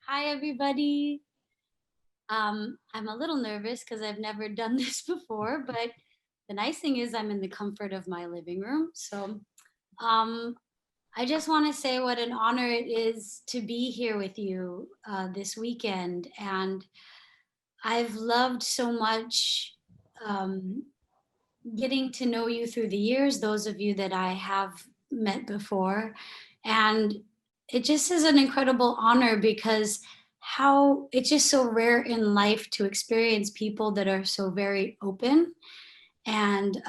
Hi, everybody. I'm a little nervous because I've never done this before, but the nice thing is I'm in the comfort of my living room. So um, I just want to say what an honor it is to be here with you this weekend. And I've loved so much um, getting to know you through the years, those of you that I have met before. And it just is an incredible honor because how it's just so rare in life to experience people that are so very open and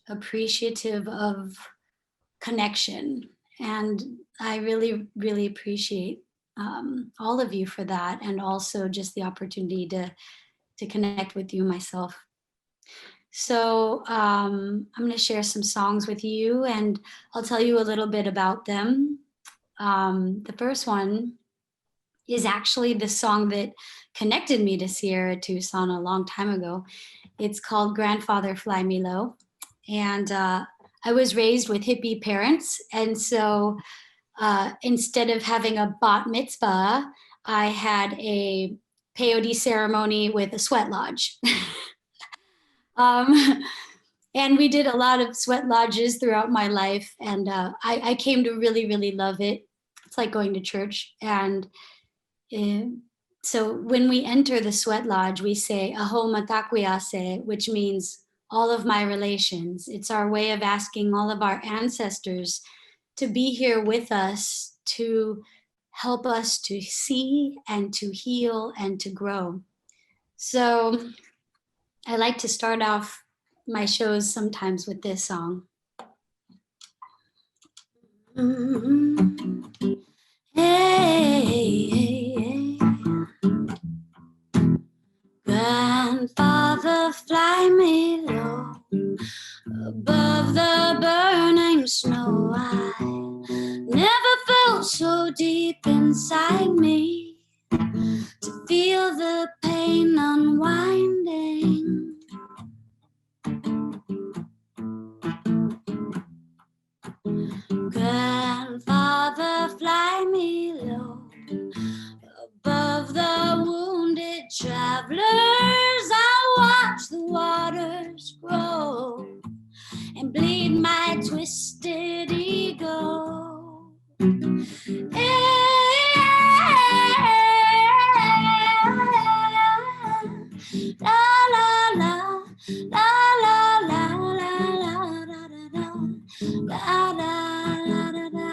appreciative of connection. And I really, really appreciate all of you for that, and also just the opportunity to connect with you myself. So I'm going to share some songs with you, and I'll tell you a little bit about them. The first one is actually the song that connected me to Sierra Tucson a long time ago. It's called Grandfather Fly Me Low. And I was raised with hippie parents. And so instead of having a bat mitzvah, I had a peyote ceremony with a sweat lodge. um, and we did a lot of sweat lodges throughout my life. And I came to really, really love it. It's like going to church. And uh, so when we enter the sweat lodge, we say aho matakwiyase, which means all of my relations. It's our way of asking all of our ancestors to be here with us, to help us to see and to heal and to grow. So I like to start off my shows sometimes with this song. Hey, hey, hey. Grandfather, fly me low above the burning snow. I never felt so deep inside me to feel the pain unwinding. Grandfather, fly me low above the wounded travelers. I watch the waters grow and bleed my twisted ego. La la la, la la la, la la da da da, la da da da.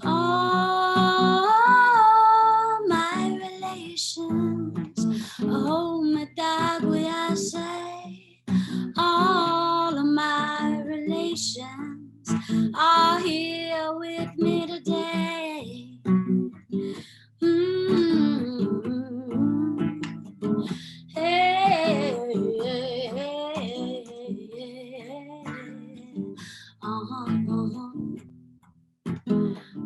All my relations, oh my dog, we I say, all of my relations are here with me today. Hey, hey, hey, hey.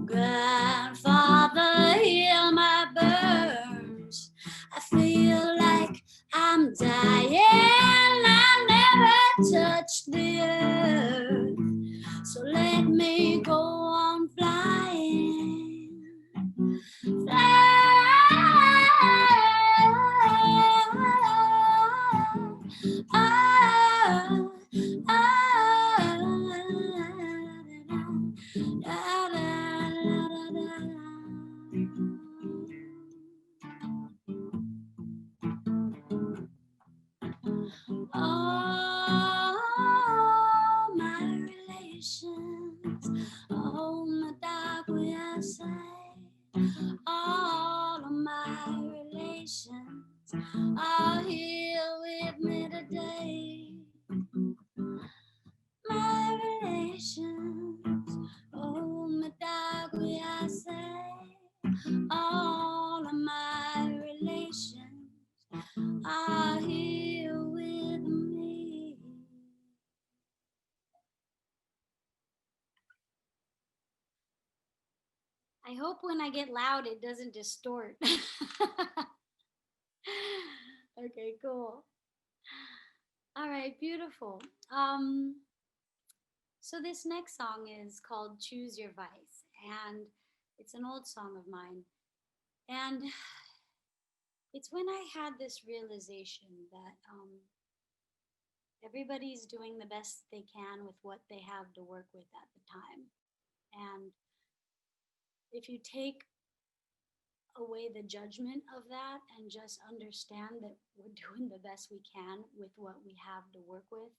Grandfather, heal my burns. I feel like I'm dying. I never touched the earth, so let me go on flying. All my relations, oh my dog, we I say, all of my relations are here with me today. My relations, oh my dog, we I say, all of my relations are here with me. I hope when I get loud it doesn't distort. Okay, cool. All right, beautiful. Um So this next song is called Choose Your Vice, and it's an old song of mine. And it's when I had this realization that everybody's doing the best they can with what they have to work with at the time. And if you take away the judgment of that and just understand that we're doing the best we can with what we have to work with,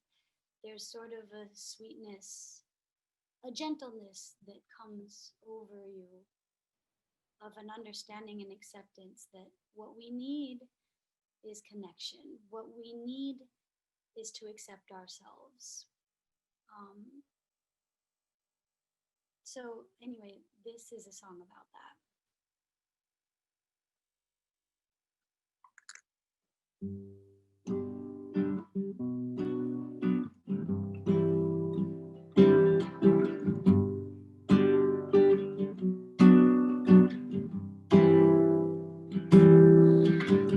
there's sort of a sweetness, a gentleness that comes over you of an understanding and acceptance that what we need is connection. What we need is to accept ourselves. So anyway, this is a song about that.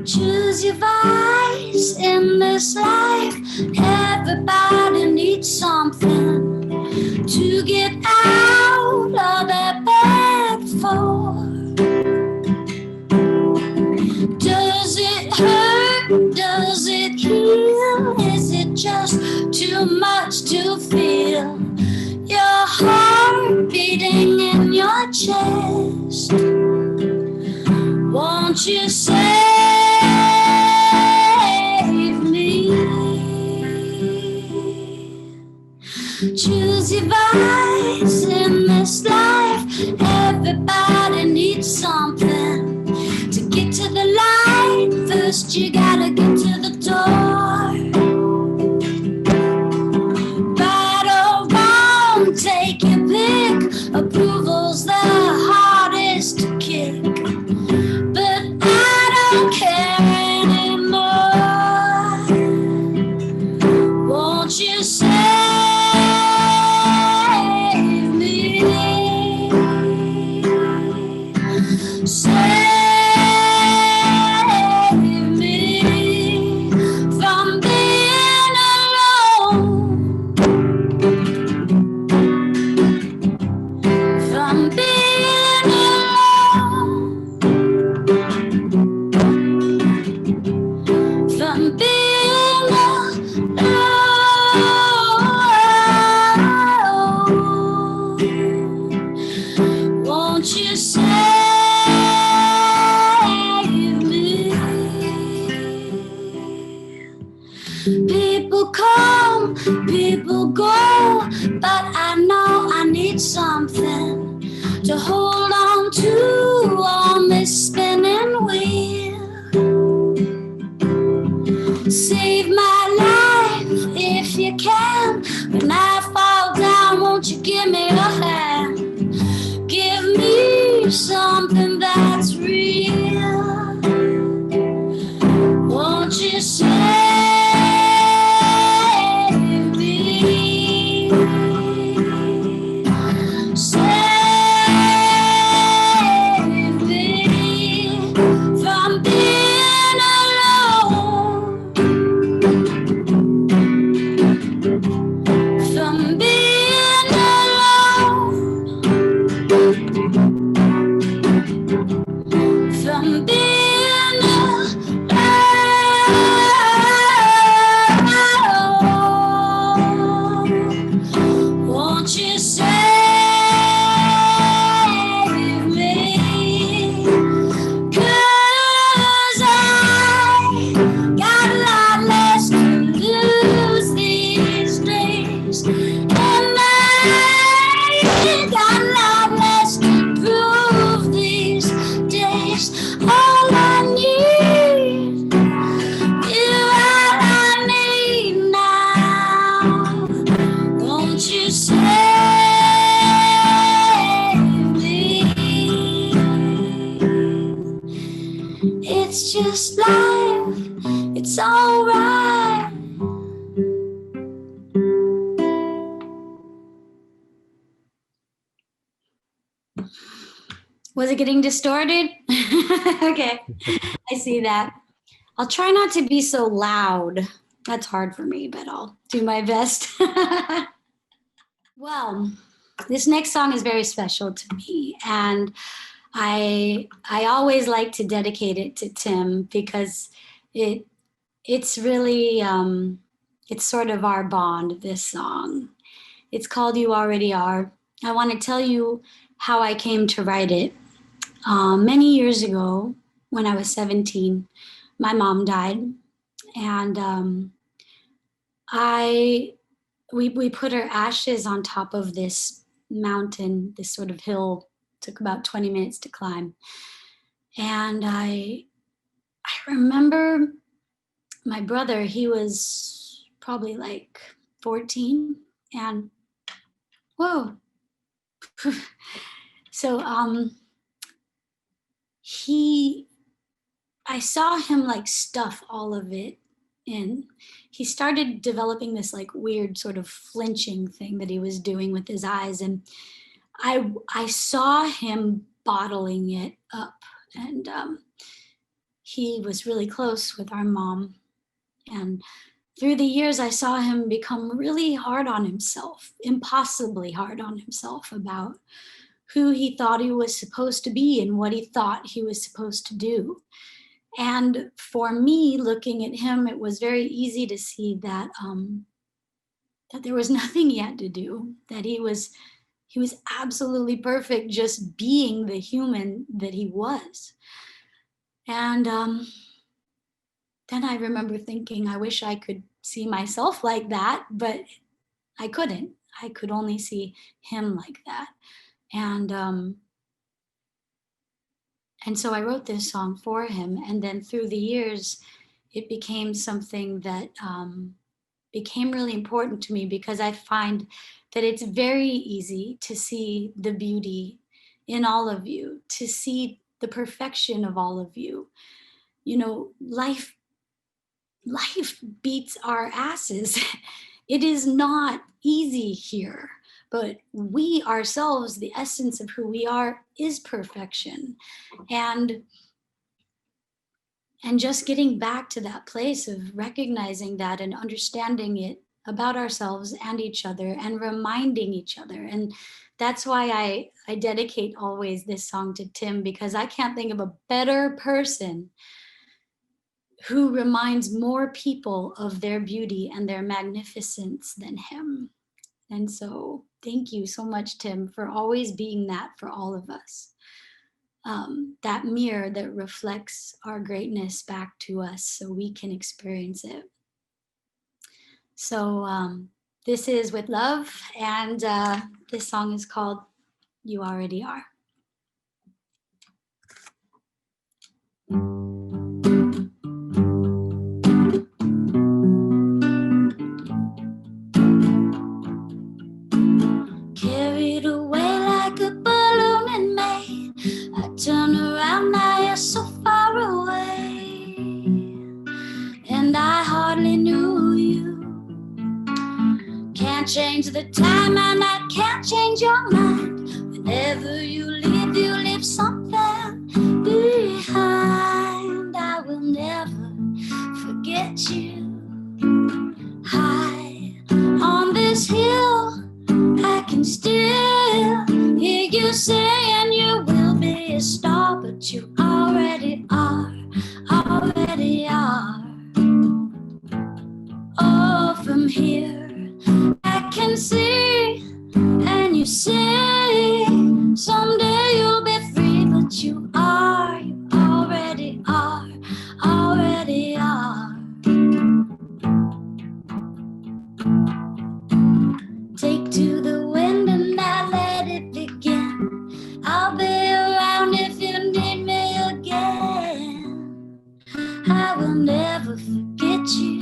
Choose your vice in this life. Everybody needs something to get out of their bed for. Does it hurt? Does it heal? Is it just too much to feel? Your heart beating in your chest. Won't you save me? Choose your vice in this life. Everybody needs something to get to the light. First you gotta get to the door. Right or wrong, take your pick. Approval's the hardest to kick. But I don't care anymore. Won't you save me? Save me from being alone. From being alone. From being alone. Won't you save me? People come, people go, but I know I need something to hold on to on this spinning wheel. Save my life if you can. When I fall down, won't you give me a hand? Give me something that's real. Won't you save me? Save me from being alone. From being alone. From being alone. Won't you save me? 'Cause I got a lot less to lose these days, and I got a lot less to prove these days. All I need is what I need now. Won't you save me? It's just life, it's alright. Was it getting distorted? Okay, I see that. I'll try not to be so loud. That's hard for me, but I'll do my best. Well, this next song is very special to me, and I always like to dedicate it to Tim because it it's really it's sort of our bond. This song. It's called "You Already Are." I want to tell you how I came to write it. Many years ago, when I was 17, my mom died, and I we put her ashes on top of this mountain, this sort of hill. Took about 20 minutes to climb. And I remember my brother, he was probably like 14. And whoa. So he I saw him like stuff all of it in. He started developing this like weird sort of flinching thing that he was doing with his eyes, and I saw him bottling it up, and he was really close with our mom, and through the years I saw him become really hard on himself, impossibly hard on himself about who he thought he was supposed to be and what he thought he was supposed to do. And for me, looking at him, it was very easy to see that that there was nothing he had to do, that he was absolutely perfect just being the human that he was. And then I remember thinking, I wish I could see myself like that, but I couldn't. I could only see him like that. And so I wrote this song for him. And then through the years, it became something that became really important to me because I find that it's very easy to see the beauty in all of you, to see the perfection of all of you. You know, life beats our asses. It is not easy here, but we ourselves, the essence of who we are, is perfection. And just getting back to that place of recognizing that and understanding it about ourselves and each other and reminding each other. And that's why I dedicate always this song to Tim, because I can't think of a better person who reminds more people of their beauty and their magnificence than him. And so thank you so much, Tim, for always being that for all of us. That mirror that reflects our greatness back to us so we can experience it. So this is With Love, and this song is called You Already Are. Carried away like a balloon in May, I turn around, now you're so far away, and I hardly knew you. Can't change the time and I can't change your mind. Whenever you leave something behind. I will never forget you. High on this hill, I can still hear you saying you will be a star, but you already are, already are. Oh, from here I can see, and you say someday you'll be free, but you already are, already are. Take to the wind and I let it begin. I'll be around if you need me again. I will never forget you.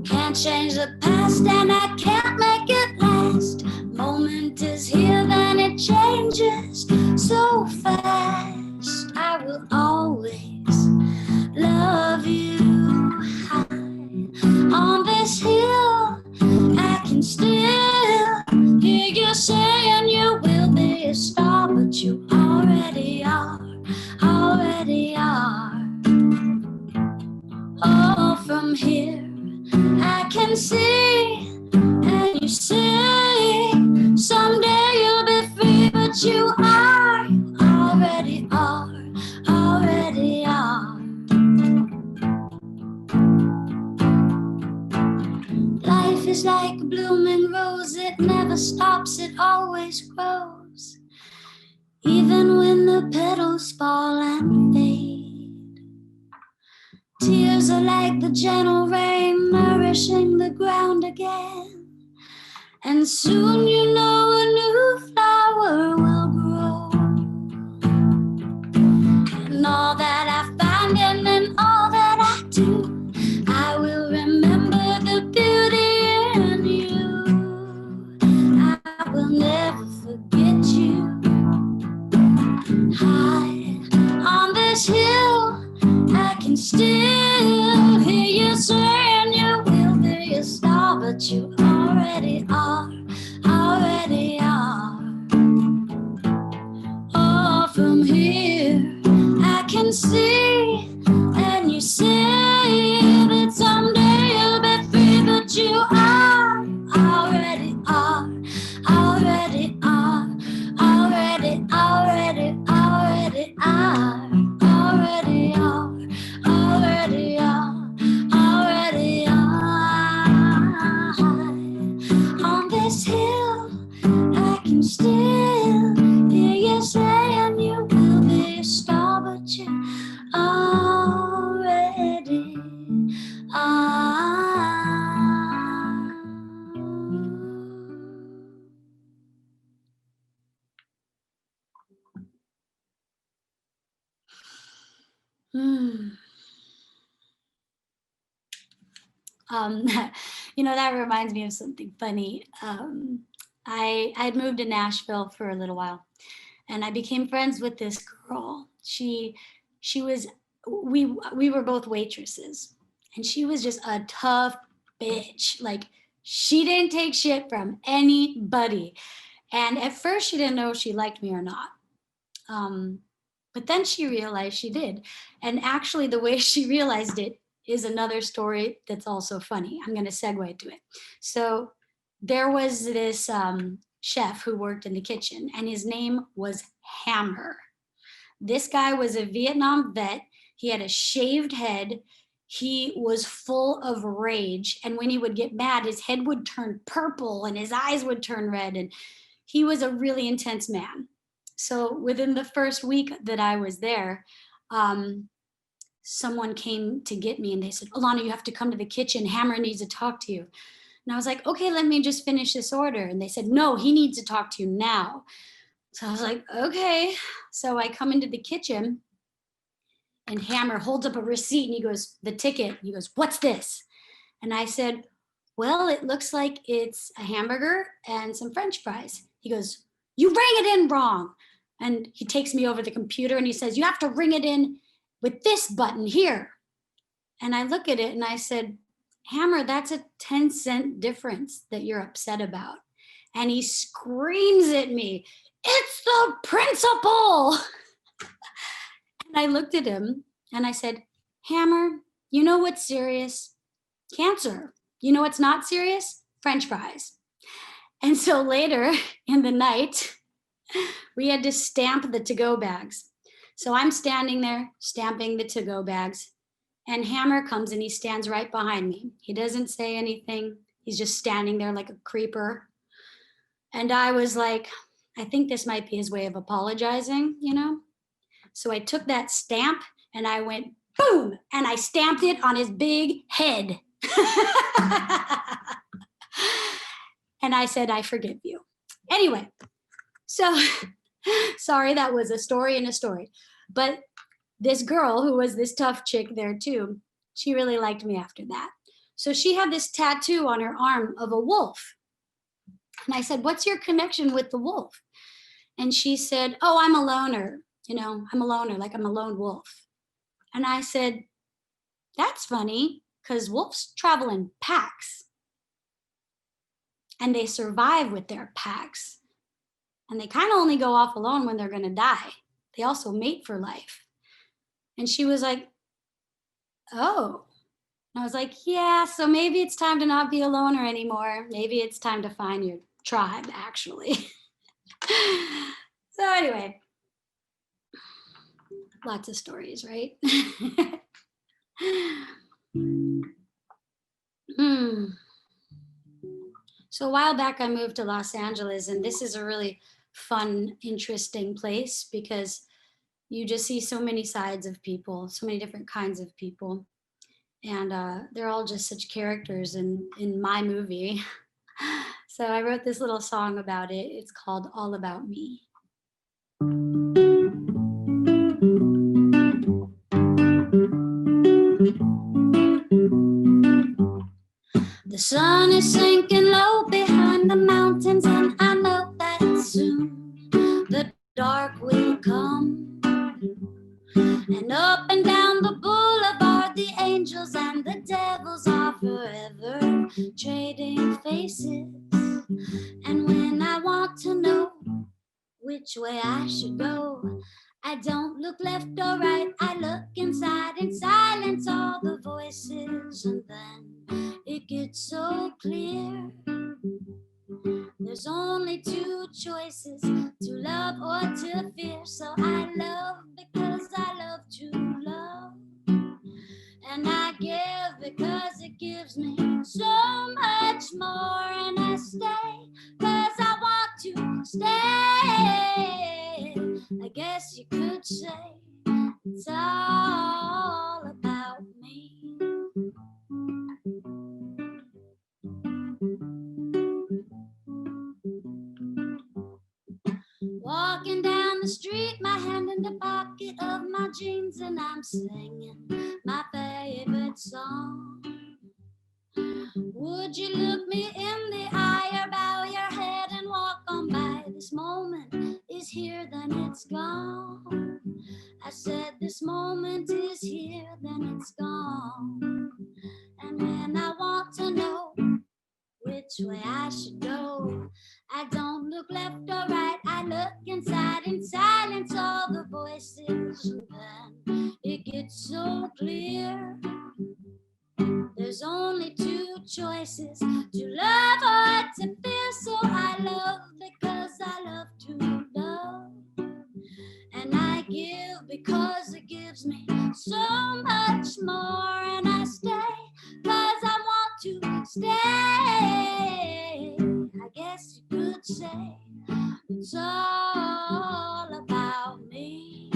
Can't change the past and I can't make it last. Moment is here, then it changes so fast. I will always love you. High on this hill, I can still hear you saying you will be a star, but you already are, already are. Oh, from here I can see, and you say is like a blooming rose, it never stops, it always grows. Even when the petals fall and fade. Tears are like the gentle rain, nourishing the ground again. And soon you know a new flower will grow. And all that I find and in all that I do, I will remember the beauty in you. I will never forget you. High on this hill, I can still hear you saying you will be a star, but you already are, already are. Oh, from here I can see, and you say that someday you'll be free, but you are, already are, already are, already, already, already are, already are, already are, already are. On this hill, I can still hear you saying you will be a star, but you already are. Um, that reminds me of something funny. I'd moved to Nashville for a little while, and I became friends with this girl. She was we were both waitresses, and she was just a tough bitch. Like, she didn't take shit from anybody. And at first she didn't know if she liked me or not. But then she realized she did. And actually, the way she realized it is another story that's also funny. I'm going to segue to it. So there was this chef who worked in the kitchen, and his name was Hammer. This guy was a Vietnam vet. He had a shaved head. He was full of rage. And when he would get mad, his head would turn purple and his eyes would turn red. And he was a really intense man. So within the first week that I was there, someone came to get me and they said, Alana, you have to come to the kitchen. Hammer needs to talk to you. And I was like, okay, let me just finish this order. And they said, no, he needs to talk to you now. So I was like, okay. So I come into the kitchen and Hammer holds up a receipt and he goes, the ticket. He goes, what's this? And I said, well, it looks like it's a hamburger and some French fries. He goes, you rang it in wrong. And he takes me over the computer and he says, you have to ring it in with this button here. And I look at it and I said, Hammer, that's a 10-cent difference that you're upset about. And he screams at me, it's the principal. And I looked at him and I said, Hammer, you know what's serious? Cancer. You know what's not serious? French fries. And so later in the night, we had to stamp the to-go bags. So I'm standing there stamping the to-go bags, and Hammer comes and he stands right behind me. He doesn't say anything. He's just standing there like a creeper. And I was like, I think this might be his way of apologizing, So I took that stamp and I went boom, and I stamped it on his big head. And I said, I forgive you. Anyway, so sorry, that was a story in a story. But this girl, who was this tough chick there too, she really liked me after that. So she had this tattoo on her arm of a wolf. And I said, what's your connection with the wolf? And she said, oh, I'm a loner. I'm a loner, like I'm a lone wolf. And I said, that's funny, because wolves travel in packs. And they survive with their packs. And they kind of only go off alone when they're going to die. They also mate for life. And she was like, oh. And I was like, yeah, so maybe it's time to not be a loner anymore. Maybe it's time to find your tribe, actually. So anyway, lots of stories, right? So a while back, I moved to Los Angeles, and this is a really fun, interesting place because you just see so many sides of people, so many different kinds of people, and they're all just such characters in my movie. So I wrote this little song about it. It's called "All About Me." The sun is sinking low behind the mountains, and I know that soon the dark will come. And up and down the boulevard, the angels and the devils are forever trading faces. And when I want to know which way I should go, I don't look left or right, I look inside and silence all the voices. And then it gets so clear. There's only two choices, to love or to fear. So I love because I love to love. And I give because it gives me so much more. And I stay because I want to stay. I guess you could say it's all about me. Walking down the street, my hand in the pocket of my jeans, and I'm singing my favorite song. Would you look me in the eye or bow your head and walk on by? This moment is here, then it's gone. I said this moment is here, then it's gone. And when I want to know which way I should go, I don't look left or right, I look inside and silence all the voices. And then it gets so clear. There's only two choices, to love or to fear. So I love because I love to love. And I give because it gives me so much more. And I stay because I want to stay. I guess you could say it's all about me.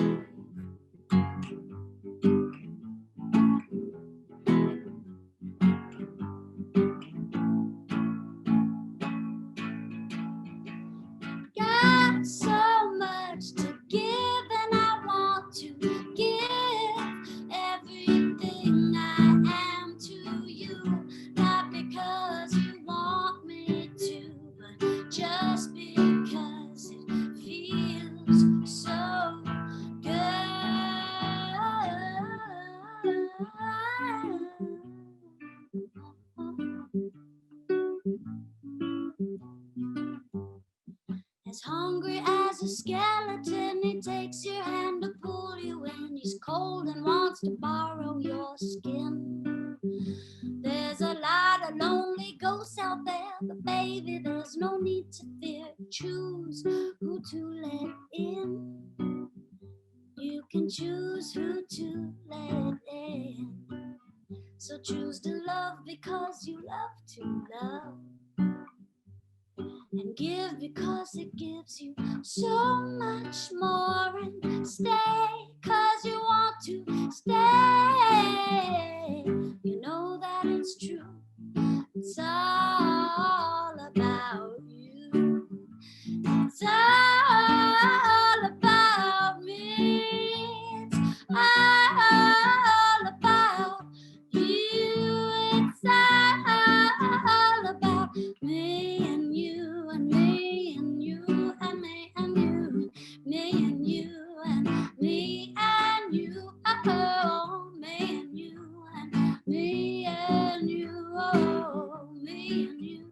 Got so much to give, and I want to give everything I am to you. Not because you want me to, but just because it feels so as hungry as a skeleton, he takes your hand to pull you in. He's cold and wants to borrow your skin. There's a lot of lonely ghosts out there, but baby, there's no need to fear. Choose who to let in. You can choose who to let in. So choose to love because you love to love. And give because it gives you so much more. And stay because you want to stay. You know that it's true. It's all about you. It's all about me. It's all about you. It's all about me and you and me and you and me and you, me and you and me and you, oh, me and you and me and you, oh, me and you,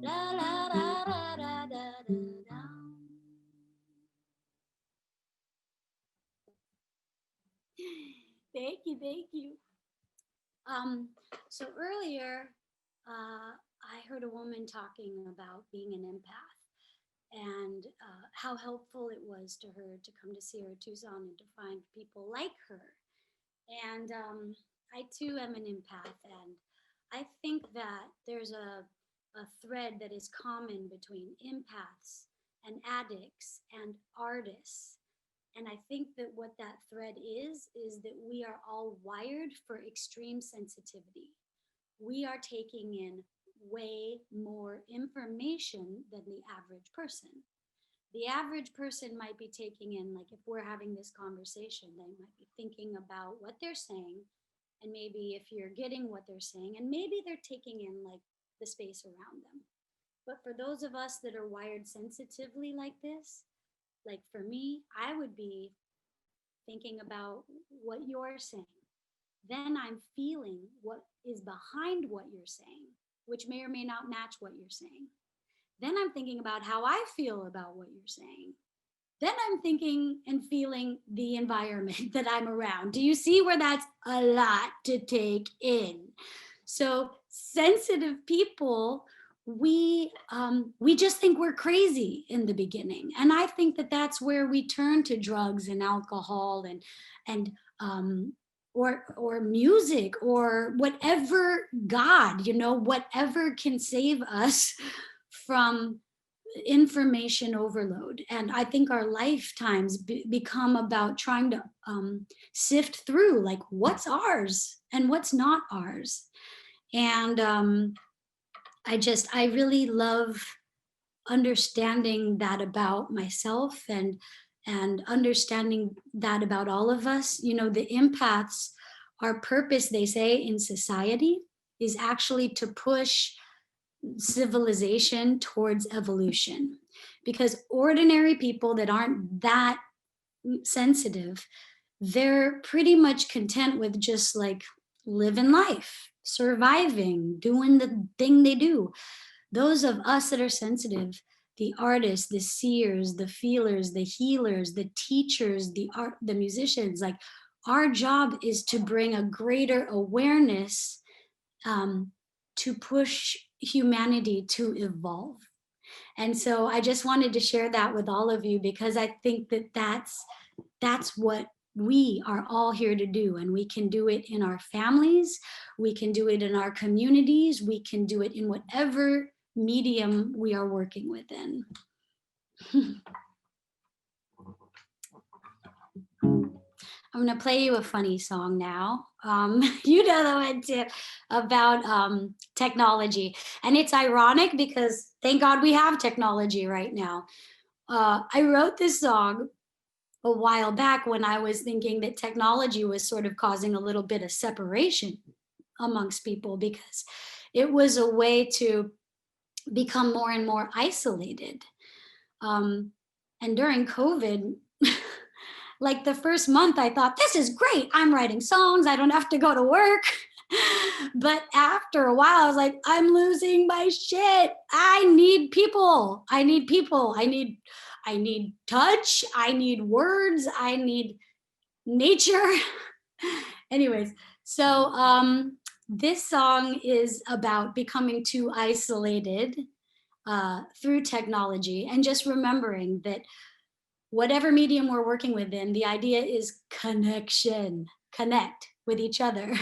la la la la da da da da. Thank you, thank you. So earlier, I heard a woman talking about being an empath and how helpful it was to her to come to see her Tucson and to find people like her. And I too am an empath, and I think that there's a a thread that is common between empaths and addicts and artists. And I think that what that thread is that we are all wired for extreme sensitivity. We are taking in way more information than the average person. The average person might be taking in, like if we're having this conversation, they might be thinking about what they're saying, and maybe if you're getting what they're saying, and maybe they're taking in like the space around them. But for those of us that are wired sensitively like this, like for me, I would be thinking about what you're saying. Then I'm feeling what is behind what you're saying, which may or may not match what you're saying. Then I'm thinking about how I feel about what you're saying. Then I'm thinking and feeling the environment that I'm around. Do you see where that's a lot to take in? So sensitive people, we just think we're crazy in the beginning, and I think that that's where we turn to drugs and alcohol and or music or whatever, God, whatever can save us from information overload. And I think our lifetimes become about trying to sift through like what's ours and what's not ours. And I really love understanding that about myself and understanding that about all of us. The empaths, our purpose, they say, in society is actually to push civilization towards evolution, because ordinary people that aren't that sensitive, they're pretty much content with just like living life, surviving, doing the thing they do. Those of us that are sensitive, the artists, the seers, the feelers, the healers, the teachers, the musicians, like our job is to bring a greater awareness to push humanity to evolve. And so I just wanted to share that with all of you, because I think that that's what we are all here to do. And we can do it in our families, we can do it in our communities, we can do it in whatever medium we are working within. I'm going to play you a funny song now. You know the one too, about technology. And it's ironic because thank God we have technology right now. I wrote this song a while back when I was thinking that technology was sort of causing a little bit of separation amongst people, because it was a way to become more and more isolated. And during COVID, like the first month, I thought, this is great. I'm writing songs. I don't have to go to work. But after a while, I was like, I'm losing my shit. I need people. I need people. I need touch. I need words. I need nature. Anyways, so this song is about becoming too isolated through technology, and just remembering that whatever medium we're working within, the idea is connection, connect with each other.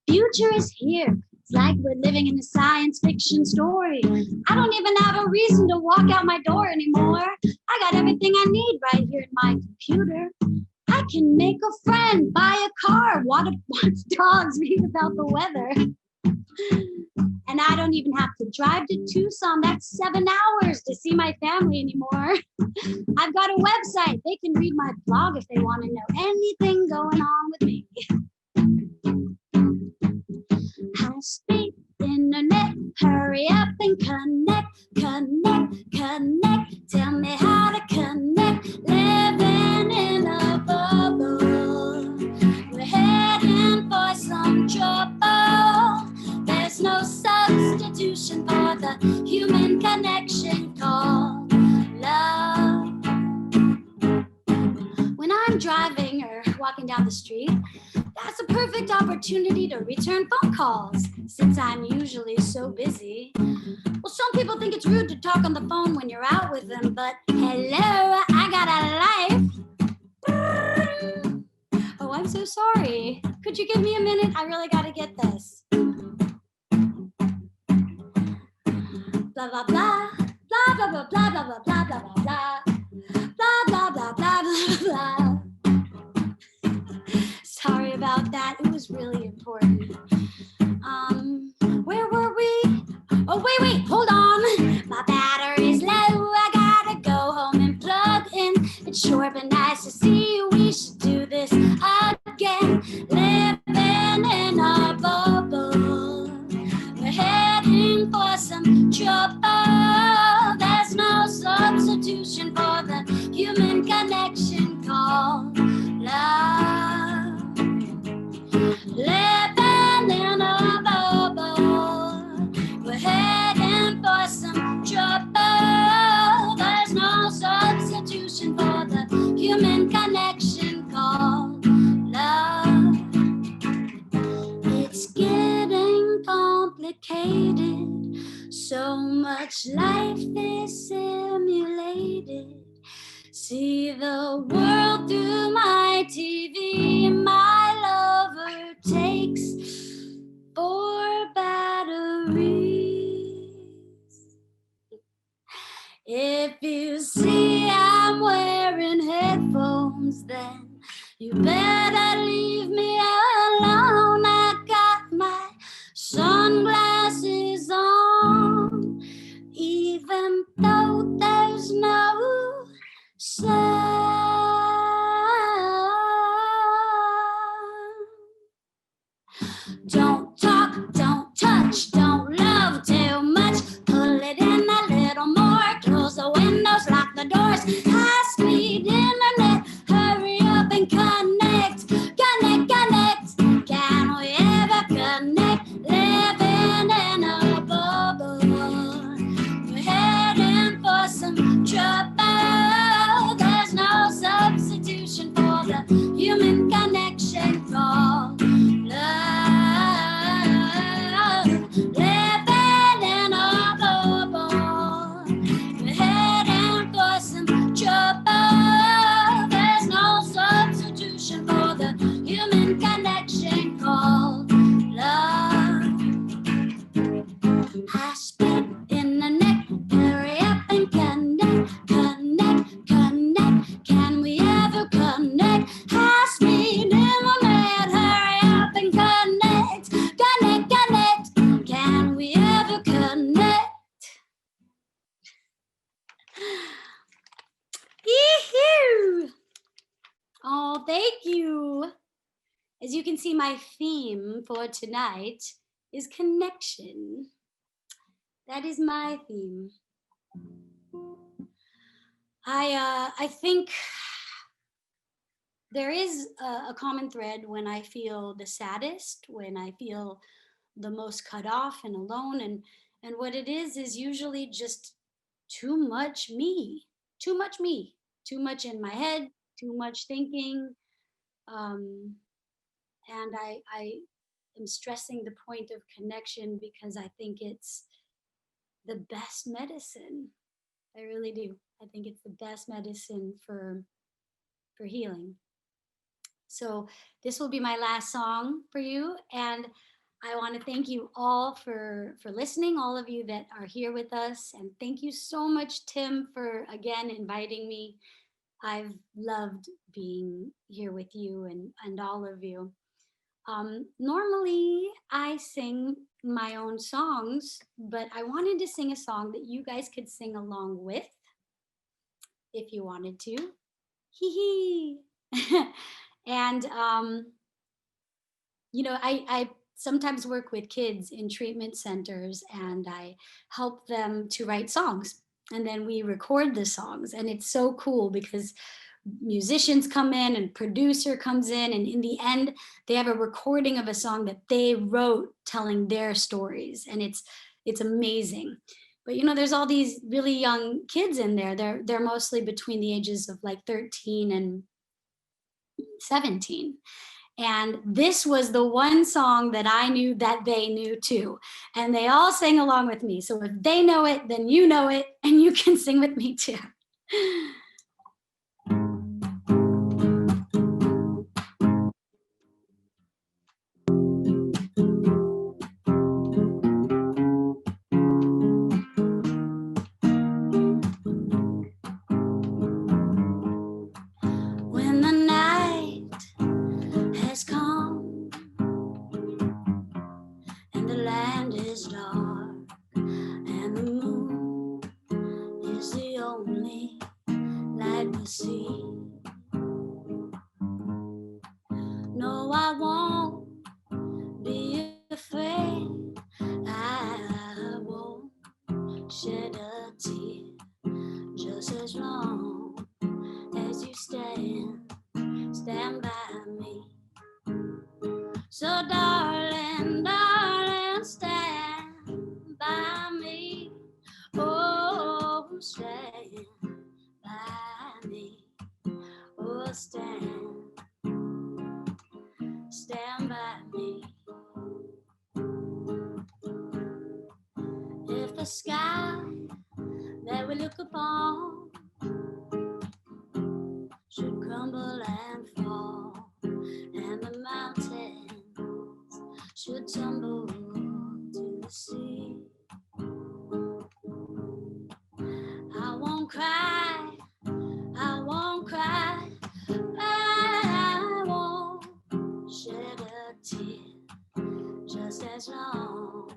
Future is here. It's like we're living in a science fiction story. I don't even have a reason to walk out my door anymore. I got everything I need right here in my computer. I can make a friend, buy a car, watch dogs, read about the weather. And I don't even have to drive to Tucson. That's 7 hours to see my family anymore. I've got a website. They can read my blog if they want to know anything going on with me. High-speed internet, hurry up and connect, connect, connect. Tell me how to connect, living in a bubble. We're heading for some trouble. There's no substitution for the human connection called love. When I'm driving or walking down the street, that's a perfect opportunity to return phone calls. since I'm usually so busy. Well, some people think it's rude to talk on the phone when you're out with them, but hello, I got a life. Oh, I'm so sorry. Could you give me a minute? I really gotta get this. Blah, blah, blah. Blah, blah, blah, blah, blah, blah, blah, blah, blah. Blah, blah, blah, blah, blah, blah. Sorry about that. It was really important. Where were we? Oh, wait, hold on. My battery's low. I gotta go home and plug in. It's sure been nice to see you. We should do this again. Living in a bubble. We're heading for some trouble. There's no substitution for the human connection called love. Living in a bubble. We're heading for some trouble. There's no substitution for the human connection called love. It's getting complicated. So much life is simulated. See the world through my TV. My lover takes 4 batteries. If you see I'm wearing headphones, then you better leave me alone. I got my sunglasses on, even though there's no sun. Don't talk, don't touch, don't love too much. Pull it in a little more. Close the windows, lock the doors. High speed internet. Hurry up and connect. Connect, connect. Can we ever connect? Living in a bubble. We're heading for some trouble. There's no substitution for the human connection called love. Living in a bubble. We're heading for some trouble. There's no substitution for the human connection called love. High speed internet, hurry up and connect, connect, connect. Can we ever connect? High speed internet, hurry up and connect, connect, connect. Can we ever connect? Yee-hoo! Oh, thank you. As you can see, my theme for tonight is connection. That is my theme. I think there is a common thread when I feel the saddest, when I feel the most cut off and alone, and what it is usually just too much me, too much me, too much in my head, too much thinking, and I am stressing the point of connection because I think it's the best medicine. I really do. I think it's the best medicine for healing. So this will be my last song for you, and I want to thank you all for listening, all of you that are here with us, and thank you so much, Tim, for again inviting me. I've loved being here with you and all of you. Normally, I sing my own songs, but I wanted to sing a song that you guys could sing along with if you wanted to. Hee hee. And, I sometimes work with kids in treatment centers and I help them to write songs. And then we record the songs. And it's so cool because musicians come in and producer comes in, and in the end they have a recording of a song that they wrote telling their stories, and it's amazing. But there's all these really young kids in there. They're mostly between the ages of like 13 and 17, And this was the one song that I knew that they knew too. And they all sang along with me. So if they know it, then you know it, and you can sing with me too. When the night has come and the land is dark and the moon is the only light we see. No, I won't be afraid. I won't shed a tear, just as long as you stand by me. So darling, darling, stand by me. Oh, stand by me. Oh, stand by me. If the sky that we look upon should crumble and fall, and the mountains should tumble to the sea, I won't cry, I won't cry, I won't shed a tear, just as long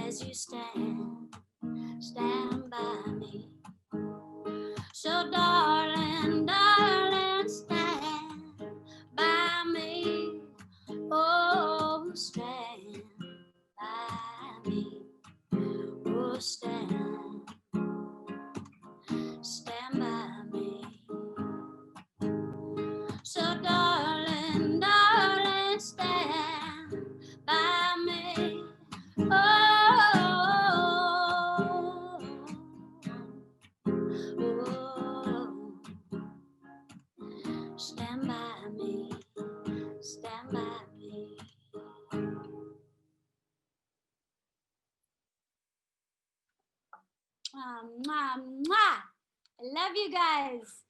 as you stand by me. So darling, darling, stand by me. Oh, stand by me. Oh, stand by me. So darling, darling, stand by me. Oh, stand by me, stand by me. Mwah, mwah. I love you guys.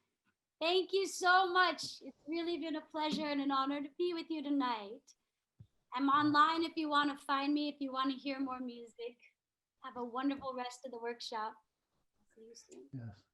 Thank you so much. It's really been a pleasure and an honor to be with you tonight. I'm online if you want to find me, if you want to hear more music. Have a wonderful rest of the workshop. See you soon. Yes.